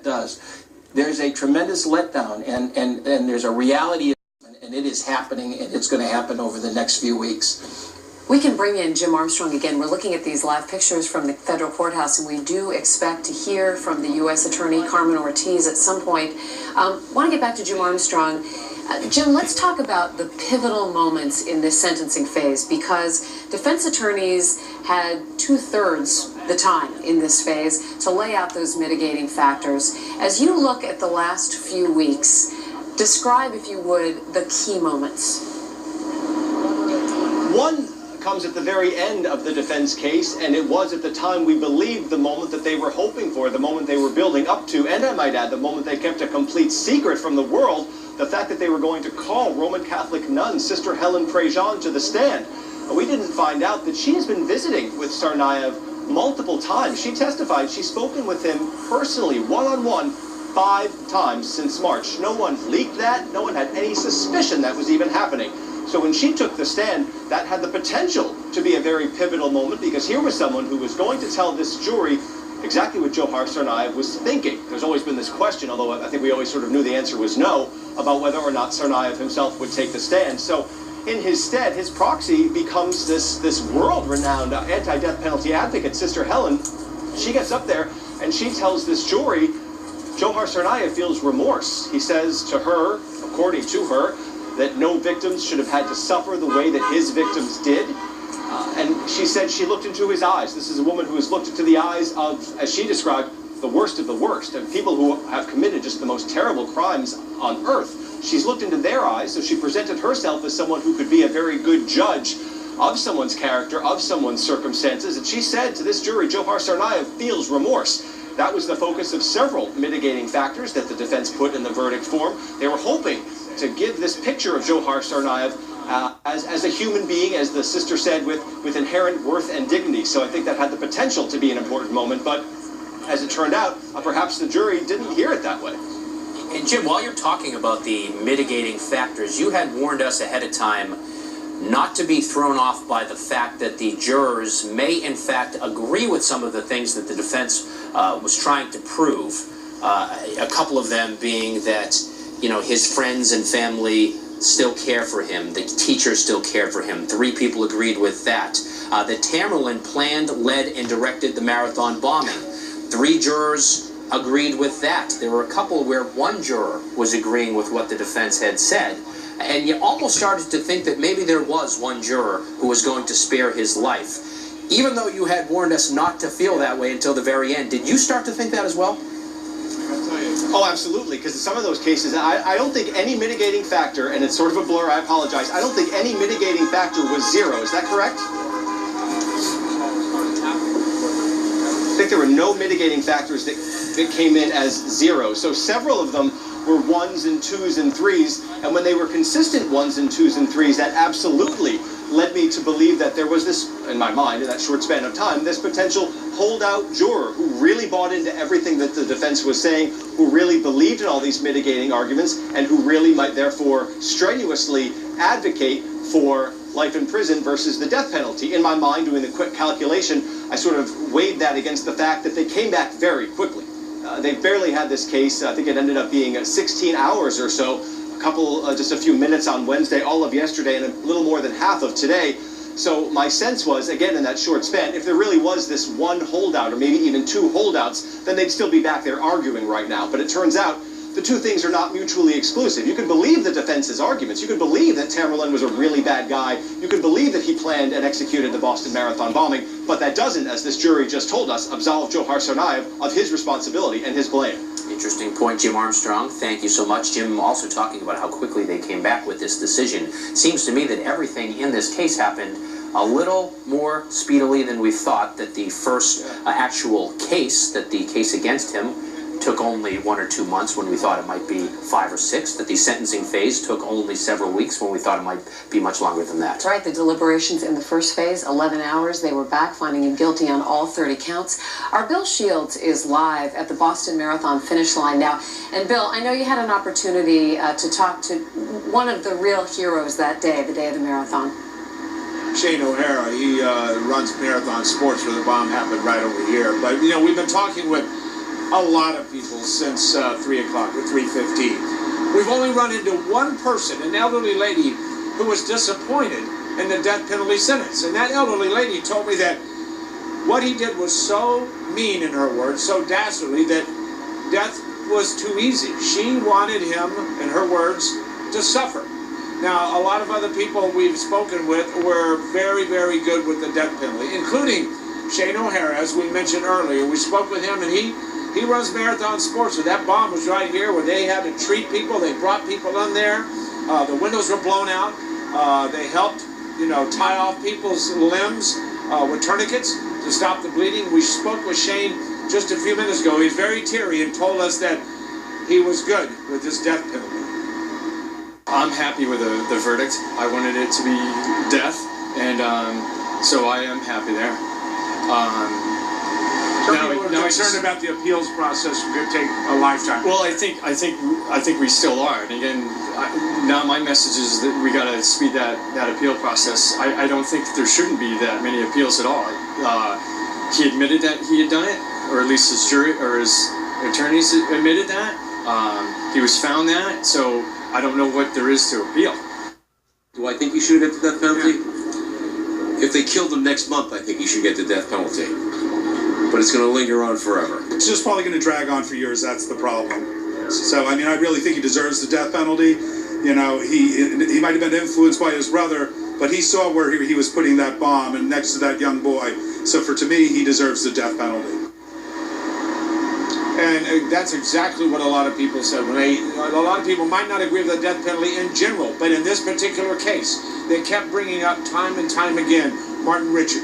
that does. There's a tremendous letdown, and there's a reality, and it is happening, and it's going to happen over the next few weeks. We can bring in Jim Armstrong again. We're looking at these live pictures from the federal courthouse, and we do expect to hear from the U.S. Attorney Carmen Ortiz at some point. Want to get back to Jim Armstrong. Jim, let's talk about the pivotal moments in this sentencing phase, because defense attorneys had 2/3 the time in this phase to lay out those mitigating factors. As you look at the last few weeks, describe, if you would, the key moments. One comes at the very end of the defense case, and it was at the time we believed the moment that they were hoping for, the moment they were building up to, and I might add, the moment they kept a complete secret from the world, the fact that they were going to call Roman Catholic nun Sister Helen Prejean to the stand. We didn't find out that she has been visiting with Tsarnaev multiple times. She testified she's spoken with him personally, one-on-one, 5 times since March. No one leaked that. No one had any suspicion that was even happening. So when she took the stand, that had the potential to be a very pivotal moment, because here was someone who was going to tell this jury exactly what Johar Tsarnaev was thinking. There's always been this question, although I think we always sort of knew the answer was no, about whether or not Tsarnaev himself would take the stand. So in his stead, his proxy becomes this world-renowned anti-death penalty advocate, Sister Helen. She gets up there and she tells this jury, Johar Tsarnaev feels remorse. He says to her, according to her, that no victims should have had to suffer the way that his victims did. And she said she looked into his eyes. This is a woman who has looked into the eyes of, as she described, the worst of the worst, and people who have committed just the most terrible crimes on earth. She's looked into their eyes, so she presented herself as someone who could be a very good judge of someone's character, of someone's circumstances, and she said to this jury, Johar Tsarnaev feels remorse. That was the focus of several mitigating factors that the defense put in the verdict form. They were hoping to give this picture of Johar Tsarnaev as a human being, as the sister said, with inherent worth and dignity. So I think that had the potential to be an important moment, but as it turned out, perhaps the jury didn't hear it that way. And Jim, while you're talking about the mitigating factors, you had warned us ahead of time not to be thrown off by the fact that the jurors may in fact agree with some of the things that the defense was trying to prove. A couple of them being that, you know, his friends and family still care for him, the teachers still care for him. 3 people agreed with that. That Tamerlan planned, led, and directed the marathon bombing. 3 jurors agreed with that. There were a couple where 1 juror was agreeing with what the defense had said. And you almost started to think that maybe there was 1 juror who was going to spare his life. Even though you had warned us not to feel that way until the very end, did you start to think that as well? Oh, absolutely, because in some of those cases, I don't think any mitigating factor, and it's sort of a blur, I apologize, I don't think any mitigating factor was 0. Is that correct? I think there were no mitigating factors that came in as 0. So several of them were 1s and 2s and 3s, and when they were consistent 1s and 2s and 3s, that absolutely led me to believe that there was this, in my mind, in that short span of time, this potential holdout juror who really bought into everything that the defense was saying, who really believed in all these mitigating arguments, and who really might therefore strenuously advocate for life in prison versus the death penalty. In my mind, doing the quick calculation, I sort of weighed that against the fact that they came back very quickly. They barely had this case. I think it ended up being 16 hours or so, just a few minutes on Wednesday, all of yesterday, and a little more than half of today. So my sense was, again, in that short span, if there really was this 1 holdout, or maybe even 2 holdouts, then they'd still be back there arguing right now. But it turns out the 2 things are not mutually exclusive. You can believe the defense's arguments. You can believe that Tamerlan was a really bad guy. You can believe that he planned and executed the Boston Marathon bombing. But that doesn't, as this jury just told us, absolve Johar Tsarnaev of his responsibility and his blame. Interesting point, Jim Armstrong. Thank you so much. Jim also talking about how quickly they came back with this decision. Seems to me that everything in this case happened a little more speedily than we thought, that the first actual case, that the case against him, took only 1 or 2 months when we thought it might be 5 or 6, that the sentencing phase took only several weeks when we thought it might be much longer than that. That's right, the deliberations in the first phase, 11 hours, they were back, finding him guilty on all 30 counts. Our Bill Shields is live at the Boston Marathon finish line now. And Bill, I know you had an opportunity to talk to one of the real heroes that day, the day of the marathon. Shane O'Hara, he runs Marathon Sports, where the bomb happened right over here. But, you know, we've been talking with a lot of people since 3 o'clock or 3:15. We've only run into one person, an elderly lady, who was disappointed in the death penalty sentence. And that elderly lady told me that what he did was so mean, in her words, so dastardly, that death was too easy. She wanted him, in her words, to suffer. Now, a lot of other people we've spoken with were very, very good with the death penalty, including Shane O'Hara, as we mentioned earlier. We spoke with him, and he runs marathon sports. So that bomb was right here where they had to treat people. They brought people in there. The windows were blown out. They helped, tie off people's limbs with tourniquets to stop the bleeding. We spoke with Shane just a few minutes ago. He's very teary and told us that he was good with his death penalty. I'm happy with the verdict. I wanted it to be death, and so I am happy there. Some people are concerned about the appeals process could take a lifetime. Well, I think we still are. And again, now my message is that we got to speed that appeal process. I don't think there shouldn't be that many appeals at all. He admitted that he had done it, or at least his jury or his attorneys admitted that. He was found that, so I don't know what there is to appeal. Do I think he should get the death penalty? If they killed him next month, I think he should get the death penalty. But it's going to linger on forever. It's just probably going to drag on for years. That's the problem. So, I mean, I really think he deserves the death penalty. He might have been influenced by his brother, but he saw where he was putting that bomb and next to that young boy. So, to me, he deserves the death penalty. And that's exactly what a lot of people said. A lot of people might not agree with the death penalty in general, but in this particular case, they kept bringing up time and time again Martin Richard.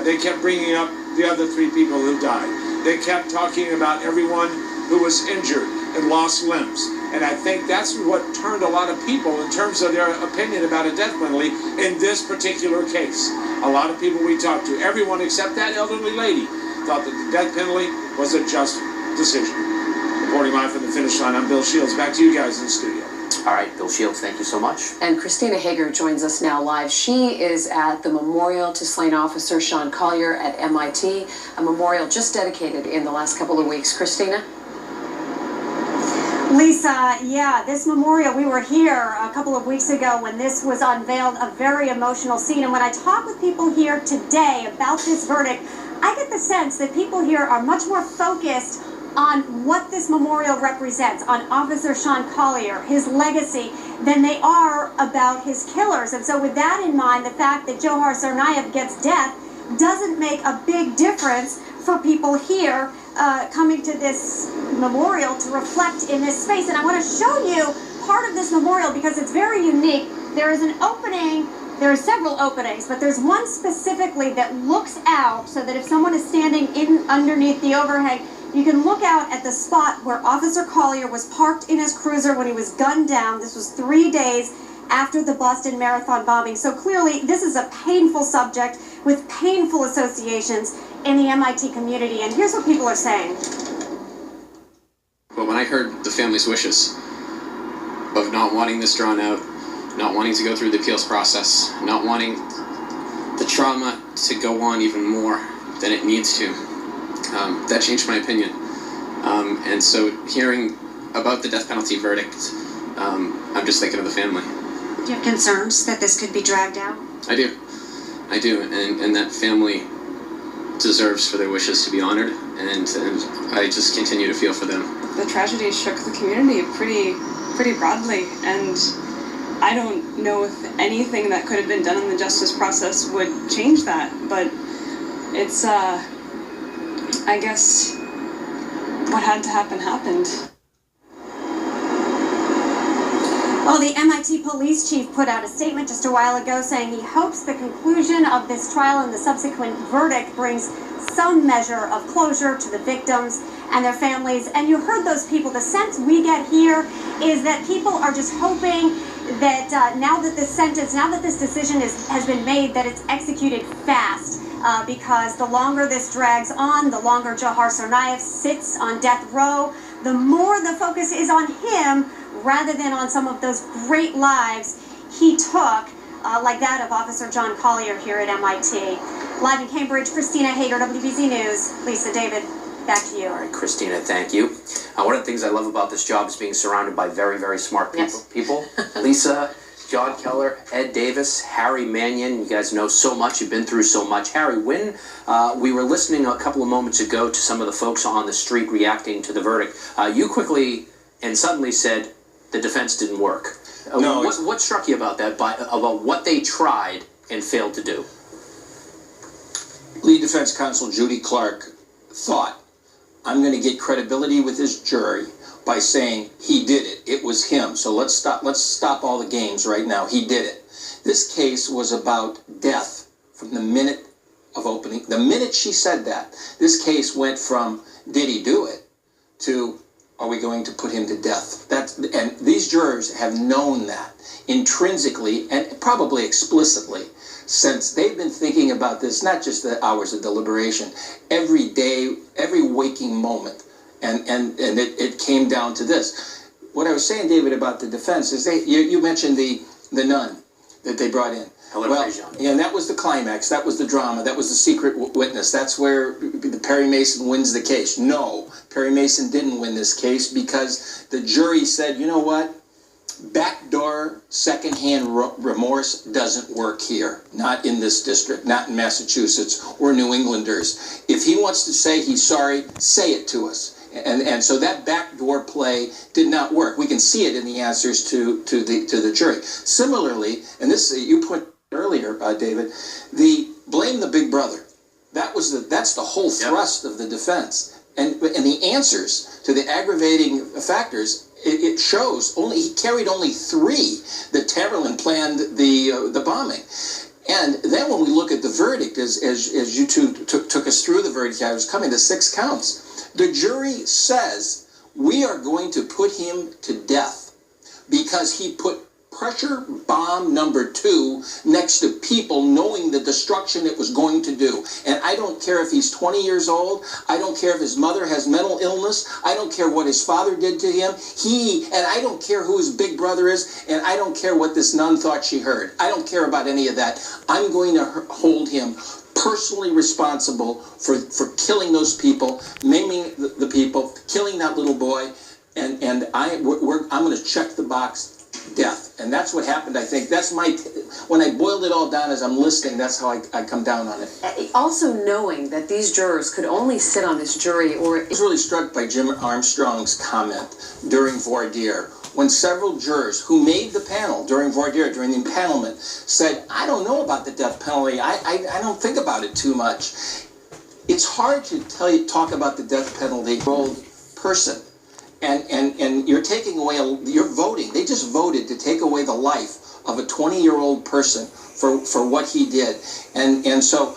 They kept bringing up the other 3 people who died. They kept talking about everyone who was injured and lost limbs. And I think that's what turned a lot of people in terms of their opinion about a death penalty in this particular case. A lot of people we talked to, everyone except that elderly lady, thought that the death penalty was a just decision. Reporting live from the finish line, I'm Bill Shields. Back to you guys in the studio. All right, Bill Shields, thank you so much. And Christina Hager joins us now live. She is at the memorial to slain officer Sean Collier at MIT, a memorial just dedicated in the last couple of weeks. Christina? Lisa, yeah, this memorial, we were here a couple of weeks ago when this was unveiled, a very emotional scene. And when I talk with people here today about this verdict, I get the sense that people here are much more focused on what this memorial represents, on Officer Sean Collier, his legacy, than they are about his killers. And so with that in mind, the fact that Johar Tsarnaev gets death doesn't make a big difference for people here coming to this memorial to reflect in this space. And I want to show you part of this memorial because it's very unique. There is an opening. There are several openings, but there's one specifically that looks out so that if someone is standing underneath the overhang, you can look out at the spot where Officer Collier was parked in his cruiser when he was gunned down. This was 3 days after the Boston Marathon bombing. So clearly, this is a painful subject with painful associations in the MIT community. And here's what people are saying. But when I heard the family's wishes of not wanting this drawn out, not wanting to go through the appeals process, not wanting the trauma to go on even more than it needs to, that changed my opinion. And so hearing about the death penalty verdict, I'm just thinking of the family. Do you have concerns that this could be dragged out? I do. And that family deserves for their wishes to be honored, and I just continue to feel for them. The tragedy shook the community pretty broadly, and I don't know if anything that could have been done in the justice process would change that, but it's, I guess what had to happen happened. Well, the MIT police chief put out a statement just a while ago saying he hopes the conclusion of this trial and the subsequent verdict brings some measure of closure to the victims and their families. And you heard those people. The sense we get here is that people are just hoping that now that this decision has been made, that it's executed fast. Because the longer this drags on, the longer Johar Tsarnaev sits on death row, the more the focus is on him rather than on some of those great lives he took, like that of Officer John Collier here at MIT. Live in Cambridge, Christina Hager, WBZ News, Lisa David. Back to you. All right, Christina, thank you. One of the things I love about this job is being surrounded by very, very smart people. Lisa, John Keller, Ed Davis, Harry Mannion, you guys know so much, you've been through so much. Harry, when we were listening a couple of moments ago to some of the folks on the street reacting to the verdict, you quickly and suddenly said the defense didn't work. No, what struck you about that, about what they tried and failed to do? Lead defense counsel Judy Clark thought, I'm going to get credibility with this jury by saying he did it. It was him. So let's stop all the games right now. He did it. This case was about death from the minute of opening. The minute she said that, this case went from did he do it to are we going to put him to death? And these jurors have known that intrinsically and probably explicitly since they've been thinking about this, not just the hours of deliberation, every day, every waking moment. And it came down to this. What I was saying, David, about the defense is you mentioned the nun that they brought in. Well, yeah, and that was the climax. That was the drama. That was the secret witness. That's where Perry Mason wins the case. No, Perry Mason didn't win this case because the jury said, you know what? Backdoor secondhand remorse doesn't work here. Not in this district, not in Massachusetts or New Englanders. If he wants to say he's sorry, say it to us. And so that backdoor play did not work. We can see it in the answers to the jury. Similarly, and this you put earlier, David, the blame the big brother. That's the whole thrust of the defense. And the answers to the aggravating factors, it shows he carried only 3 that Tamerlan planned the bombing. And then when we look at the verdict, as you two took us through the verdict, I was coming to 6 counts. The jury says we are going to put him to death because he put pressure bomb number 2 next to people knowing the destruction it was going to do. And I don't care if he's 20 years old. I don't care if his mother has mental illness. I don't care what his father did to him. And I don't care who his big brother is. And I don't care what this nun thought she heard. I don't care about any of that. I'm going to hold him personally responsible for killing those people, maiming the people, killing that little boy. And I'm going to check the box. Death. And that's what happened, I think. That's when I boiled it all down as I'm listening, that's how I come down on it. Also knowing that these jurors could only sit on this jury or... I was really struck by Jim Armstrong's comment during voir dire when several jurors who made the panel during voir dire, during the impanelment, said, I don't know about the death penalty. I don't think about it too much. It's hard to talk about the death penalty for an old person. And you're taking away, you're voting. They just voted to take away the life of a 20-year-old person for what he did. And so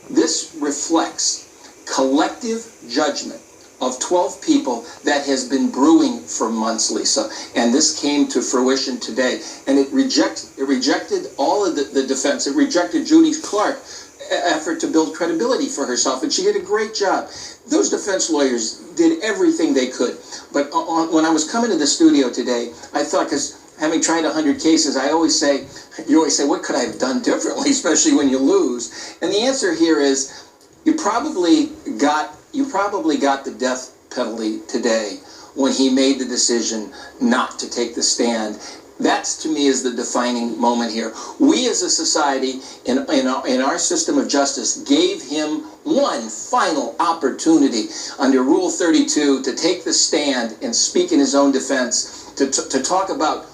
this reflects collective judgment of 12 people that has been brewing for months, Lisa. And this came to fruition today. And it rejected all of the defense. It rejected Judy Clark's effort to build credibility for herself. And she did a great job. Those defense lawyers did everything they could. But when I was coming to the studio today, I thought, because having tried 100 cases, you always say, what could I have done differently, especially when you lose? And the answer here is, you probably got the death penalty today when he made the decision not to take the stand. That, to me, is the defining moment here. We as a society, in our system of justice, gave him one final opportunity under Rule 32 to take the stand and speak in his own defense, to talk about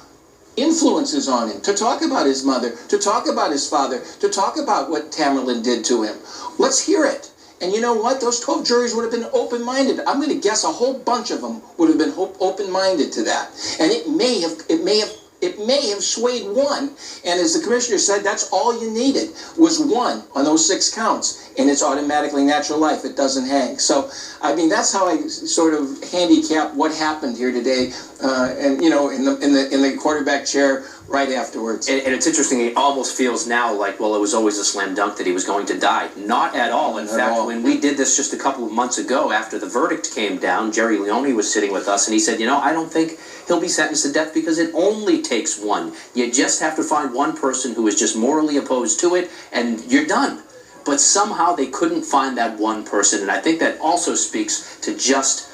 influences on him, to talk about his mother, to talk about his father, to talk about what Tamerlan did to him. Let's hear it. And you know what? Those 12 juries would have been open-minded. I'm going to guess a whole bunch of them would have been open-minded to that. And it may have swayed one. And as the commissioner said, that's all you needed was one on those 6 counts. And it's automatically natural life. It doesn't hang. So, I mean, that's how I sort of handicap what happened here today. And, you know, in the quarterback chair right afterwards. And it's interesting, it almost feels now like, well, it was always a slam dunk that he was going to die. Not at all. In fact, when we did this just a couple of months ago after the verdict came down, Jerry Leone was sitting with us and he said, you know, I don't think he'll be sentenced to death because it only takes one. You just have to find one person who is just morally opposed to it and you're done. but somehow they couldn't find that one person. And I think that also speaks to just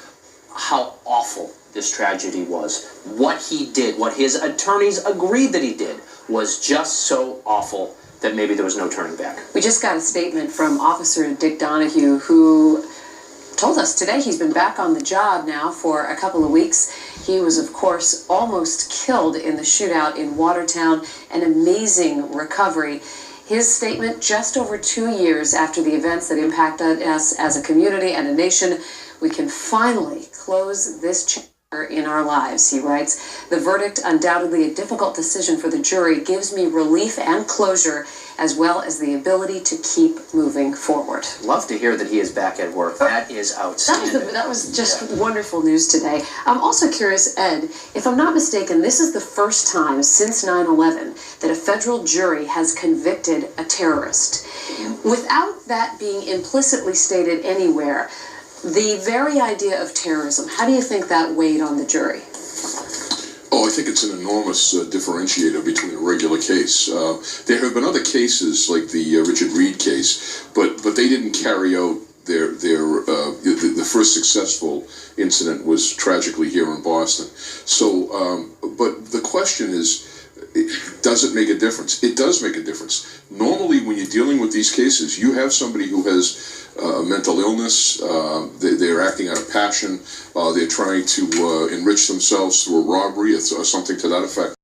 how awful this tragedy was. What he did, what his attorneys agreed that he did, was just so awful that maybe there was no turning back. We just got a statement from Officer Dick Donahue, who told us today he's been back on the job now for a couple of weeks. He was, of course, almost killed in the shootout in Watertown. An amazing recovery. His statement, just over 2 years after the events that impacted us as a community and a nation, we can finally close this chapter in our lives, he writes. The verdict, undoubtedly a difficult decision for the jury, gives me relief and closure, as well as the ability to keep moving forward. Love to hear that he is back at work. That is outstanding. That was just wonderful news today. I'm also curious, Ed, if I'm not mistaken, this is the first time since 9/11 that a federal jury has convicted a terrorist. Without that being implicitly stated anywhere, the very idea of terrorism, how do you think that weighed on the jury? Oh, I think it's an enormous differentiator between a regular case. There have been other cases like the Richard Reed case, but they didn't carry out the first successful incident was tragically here in Boston. So, but the question is, does it make a difference? It does make a difference. Normally, when you're dealing with these cases, you have somebody who has mental illness, they're acting out of passion, they're trying to enrich themselves through a robbery or something to that effect.